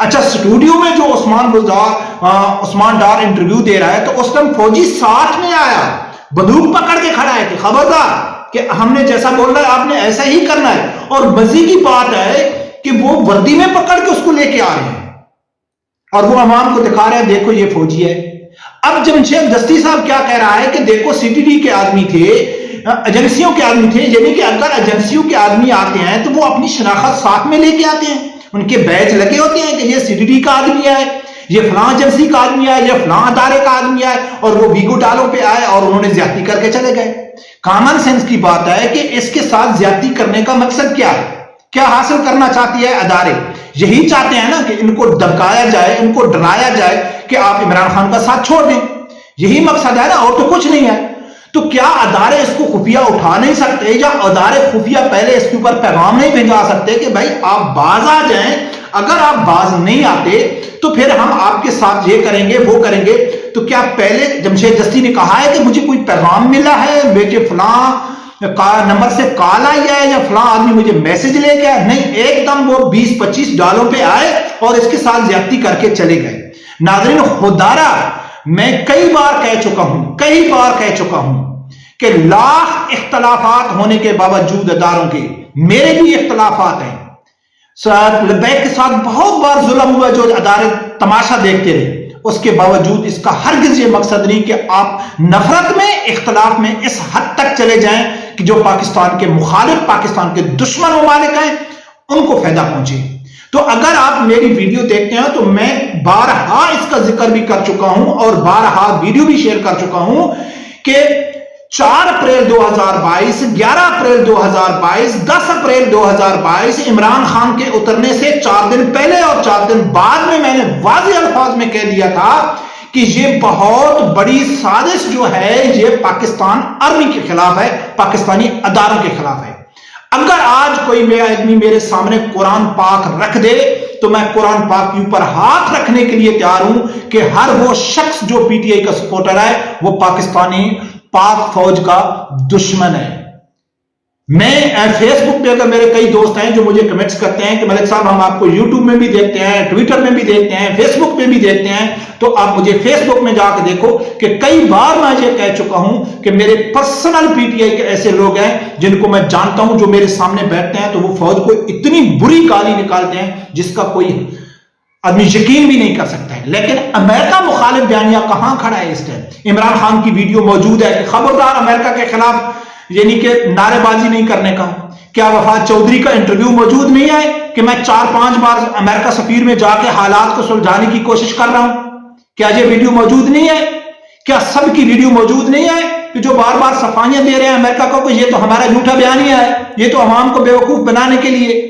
اچھا اسٹوڈیو میں جو عثمان ڈار انٹرویو دے رہا ہے تو اس ٹائم فوجی ساتھ میں آیا, بندوق پکڑ کے کھڑا ہے کہ خبردار کہ ہم نے جیسا بول رہا ہے آپ نے ایسا ہی کرنا ہے. اور مزے کی بات ہے کہ وہ وردی میں پکڑ کے اس کو لے کے آ رہے ہیں اور وہ عوام کو دکھا رہے ہیں دیکھو یہ فوجی ہے. اب جمشید دستی صاحب کیا کہہ رہا ہے کہ دیکھو سی ٹی ڈی کے آدمی تھے, ایجنسیوں کے آدمی تھے, یعنی کہ اگر ایجنسیوں کے آدمی آتے ہیں تو وہ اپنی شناخت ساتھ میں لے کے آتے ہیں, ان کے بیچ لگے ہوتے ہیں کہ یہ سی ٹی ڈی کا آدمی ہے, یہ فلاں ایجنسی کا آدمی ہے, یہ فلاں ادارے کا آدمی ہے, اور وہ ویگو ڈالوں پہ آئے اور انہوں نے زیادتی کر کے چلے گئے. کامن سینس کی بات ہے کہ اس کے ساتھ زیادتی کرنے کا مقصد کیا ہے, کیا حاصل کرنا چاہتی ہے ادارے؟ یہی چاہتے ہیں نا کہ ان کو دبکایا جائے, ان کو ڈرایا جائے کہ آپ عمران خان کا ساتھ چھوڑ دیں. یہی مقصد ہے نا, اور تو کچھ نہیں ہے. تو کیا ادارے اس کو خفیہ اٹھا نہیں سکتے, یا ادارے خفیہ پہلے اس کے اوپر پیغام نہیں بھیجا سکتے کہ بھائی آپ باز آ جائیں, اگر آپ باز نہیں آتے تو پھر ہم آپ کے ساتھ یہ کریں گے وہ کریں گے. تو کیا پہلے جمشید دستی نے کہا ہے کہ مجھے کوئی پیغام ملا ہے بیٹے فلاں نمبر سے کال آئی ہے یا فلاں آدمی مجھے میسج لے گیا؟ نہیں, ایک دم وہ 20-25 ڈالوں پہ آئے اور اس کے ساتھ زیادتی کر کے چلے گئے. ناظرین خدارہ میں کئی بار کہہ چکا ہوں کہ لاکھ اختلافات ہونے کے باوجود اداروں کے, میرے بھی اختلافات ہیں, لبیک کے ساتھ بہت بار ظلم ہوا جو ادارے تماشا دیکھتے رہے, اس کے باوجود اس کا ہرگز یہ مقصد نہیں کہ آپ نفرت میں, اختلاف میں اس حد تک چلے جائیں کہ جو پاکستان کے مخالف, پاکستان کے دشمن ممالک ہیں ان کو فائدہ پہنچے. تو اگر آپ میری ویڈیو دیکھتے ہیں تو میں بارہا اس کا ذکر بھی کر چکا ہوں اور بارہا ویڈیو بھی شیئر کر چکا ہوں کہ 4 April 2022, 11 April 2022, 10 April 2022 Imran Khan کے اترنے سے 4 دن پہلے اور 4 دن بعد میں نے واضح الفاظ میں کہہ دیا تھا کہ یہ بہت بڑی سازش جو ہے یہ پاکستان آرمی کے خلاف ہے, پاکستانی اداروں کے خلاف ہے. اگر آج کوئی آدمی میرے سامنے قرآن پاک رکھ دے تو میں قرآن پاک کے اوپر ہاتھ رکھنے کے لیے تیار ہوں کہ ہر وہ شخص جو پی ٹی آئی کا سپورٹر ہے وہ پاکستانی پاک فوج کا دشمن ہے. میں فیس بک پہ اگر میرے کئی دوست ہیں جو مجھے کمنٹس کرتے ہیں کہ ملک صاحب ہم آپ کو یوٹیوب میں بھی دیکھتے ہیں, ٹویٹر میں بھی دیکھتے ہیں, فیس بک پہ بھی دیکھتے ہیں, تو آپ مجھے فیس بک میں جا کے دیکھو کہ کئی بار میں یہ کہہ چکا ہوں کہ میرے پرسنل پی ٹی آئی کے ایسے لوگ ہیں جن کو میں جانتا ہوں جو میرے سامنے بیٹھتے ہیں تو وہ فوج کو اتنی بری گالی نکالتے ہیں جس کا کوئی آدمی یقین بھی نہیں کر سکتا ہے. لیکن امریکہ مخالف بیانیہ کہاں کھڑا ہے اس ٹائم؟ عمران خان کی ویڈیو موجود ہے کہ خبردار امریکہ کے خلاف یعنی کہ نعرے بازی نہیں کرنے کا. کیا وفات چودھری کا انٹرویو موجود نہیں ہے کہ میں 4-5 بار امریکہ سفیر میں جا کے حالات کو سلجھانے کی کوشش کر رہا ہوں؟ کیا یہ ویڈیو موجود نہیں ہے؟ کیا سب کی ویڈیو موجود نہیں ہے کہ جو بار بار صفائیاں دے رہے ہیں امریکہ کو کہ یہ تو ہمارا جھوٹا بیانیہ ہے, یہ تو عوام کو بیوقوف بنانے کے لیے؟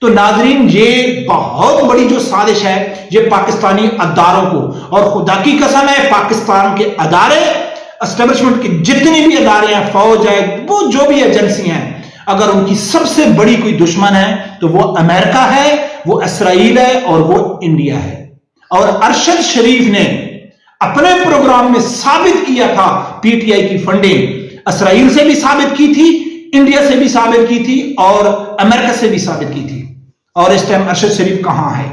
تو ناظرین یہ بہت بڑی جو سازش ہے یہ پاکستانی اداروں کو, اور خدا کی قسم ہے پاکستان کے ادارے, اسٹیبلشمنٹ کے جتنی بھی ادارے ہیں, فوج ہے, وہ جو بھی ایجنسی ہیں, اگر ان کی سب سے بڑی کوئی دشمن ہے تو وہ امریکہ ہے, وہ اسرائیل ہے اور وہ انڈیا ہے. اور ارشد شریف نے اپنے پروگرام میں ثابت کیا تھا پی ٹی آئی کی فنڈنگ اسرائیل سے بھی ثابت کی تھی, انڈیا سے بھی ثابت کی تھی اور امریکہ سے بھی ثابت کی تھی. اور اس ٹائم ارشد شریف کہاں ہے؟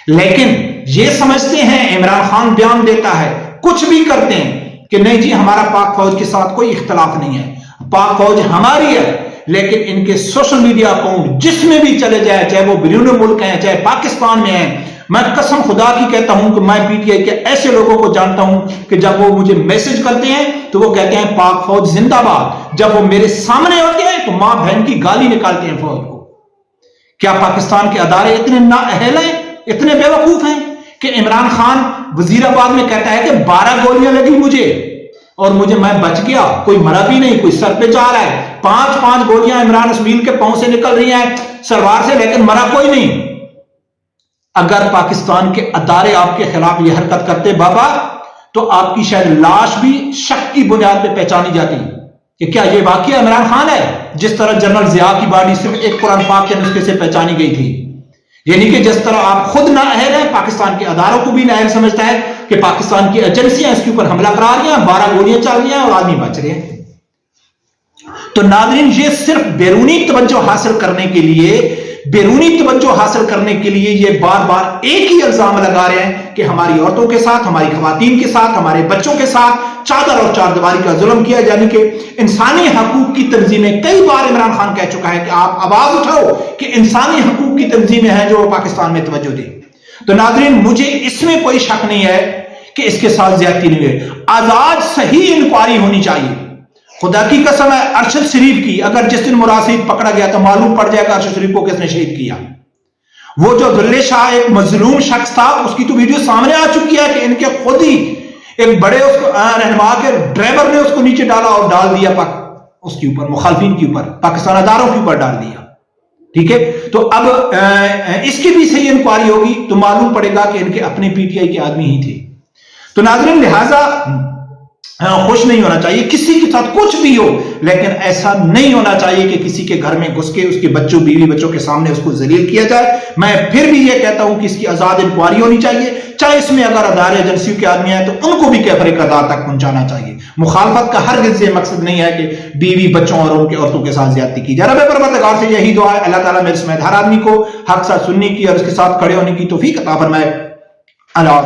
لیکن یہ سمجھتے ہیں عمران خان بیان دیتا ہے, کچھ بھی کرتے ہیں کہ نہیں جی ہمارا پاک فوج کے ساتھ کوئی اختلاف نہیں ہے, پاک فوج ہماری ہے. لیکن ان کے سوشل میڈیا اکاؤنٹ جس میں بھی چلے جائے, چاہے وہ بیرون ملک ہیں چاہے پاکستان میں ہیں, میں قسم خدا کی کہتا ہوں کہ میں پی ٹی آئی کے ایسے لوگوں کو جانتا ہوں کہ جب وہ مجھے میسج کرتے ہیں تو وہ کہتے ہیں پاک فوج زندہ باد, جب وہ میرے سامنے ہوتے ہیں تو ماں بہن کی گالی نکالتے ہیں فوج کو. کیا پاکستان کے ادارے اتنے نااہل ہیں, اتنے بے وقوف ہیں کہ عمران خان وزیر آباد میں کہتا ہے کہ 12 گولیاں لگی مجھے اور میں بچ گیا, کوئی مرا بھی نہیں, کوئی سر پہ جا رہا ہے, 5 گولیاں عمران اسماعیل کے پاؤں سے نکل رہی ہیں سلوار سے, لیکن مرا کوئی نہیں. اگر پاکستان کے ادارے آپ کے خلاف یہ حرکت کرتے بابا تو آپ کی شاید لاش بھی شک کی بنیاد پہ پہچانی جاتی کہ کیا یہ واقعہ عمران خان ہے, جس طرح جنرل ضیاء کی باڈی صرف ایک قرآن پاک کے نسخے سے پہچانی گئی تھی. یعنی کہ جس طرح آپ خود نااہل ہیں, پاکستان کے اداروں کو بھی نااہل سمجھتا ہے کہ پاکستان کی ایجنسیاں اس کے اوپر حملہ کرا رہی ہیں, 12 گولیاں چل رہی ہیں اور آدمی بچ رہے ہیں. تو ناظرین یہ صرف بیرونی توجہ حاصل کرنے کے لیے بیرونی توجہ حاصل کرنے کے لیے یہ بار بار ایک ہی الزام لگا رہے ہیں کہ ہماری عورتوں کے ساتھ، ہماری خواتین کے ساتھ، ہمارے بچوں کے ساتھ چادر اور چاردیواری کا ظلم کیا، یعنی کہ انسانی حقوق کی تنظیمیں، کئی بار عمران خان کہہ چکا ہے کہ آپ آواز اٹھاؤ کہ انسانی حقوق کی تنظیمیں ہیں جو پاکستان میں توجہ دیں۔ تو ناظرین، مجھے اس میں کوئی شک نہیں ہے کہ اس کے ساتھ زیادتی نہیں ہے، آزاد صحیح انکوائری ہونی چاہیے۔ خدا کی قسم ہے، ارشد شریف کی اگر جس دن مراد شریف پکڑا گیا تو معلوم پڑ جائے گا ارشد شریف کو کس نے شہید کیا۔ وہ جو ذل شاہ ایک مظلوم شخص تھا، اس کی تو ویڈیو سامنے آ چکی ہے کہ ان کے خود ہی ایک بڑے رہنما کے ڈرائیور نے اس کو نیچے ڈالا اور ڈال دیا اس کے اوپر، مخالفین کے اوپر، پاکستان اداروں کے اوپر ڈال دیا۔ ٹھیک ہے، تو اب اس کی بھی صحیح انکوائری ہوگی تو معلوم پڑے گا کہ ان کے اپنے پی ٹی آئی کے آدمی ہی تھے۔ تو ناظرین، لہٰذا خوش نہیں ہونا چاہیے، کسی کے ساتھ کچھ بھی ہو، لیکن ایسا نہیں ہونا چاہیے کہ کسی کے گھر میں گھس کے اس کے بچوں، بیوی بچوں کے سامنے اس کو ذلیل کیا جائے۔ میں پھر بھی یہ کہتا ہوں کہ اس کی آزاد انکوائری ہونی چاہیے، چاہے اس میں اگر ادارے ایجنسیوں کے آدمی ہیں تو ان کو بھی کیفر اقتدار تک پہنچانا چاہیے۔ مخالفت کا ہرگز یہ مقصد نہیں ہے کہ بیوی بچوں اور ان کے عورتوں کے ساتھ زیادتی کی جائے۔ رب پروردگار سے یہی دعا ہے، اللہ تعالیٰ میرے سمیت ہر آدمی کو حق ساتھ سننے کی اور اس کے ساتھ کھڑے ہونے کی توفیق عطا فرمائے۔ اللہ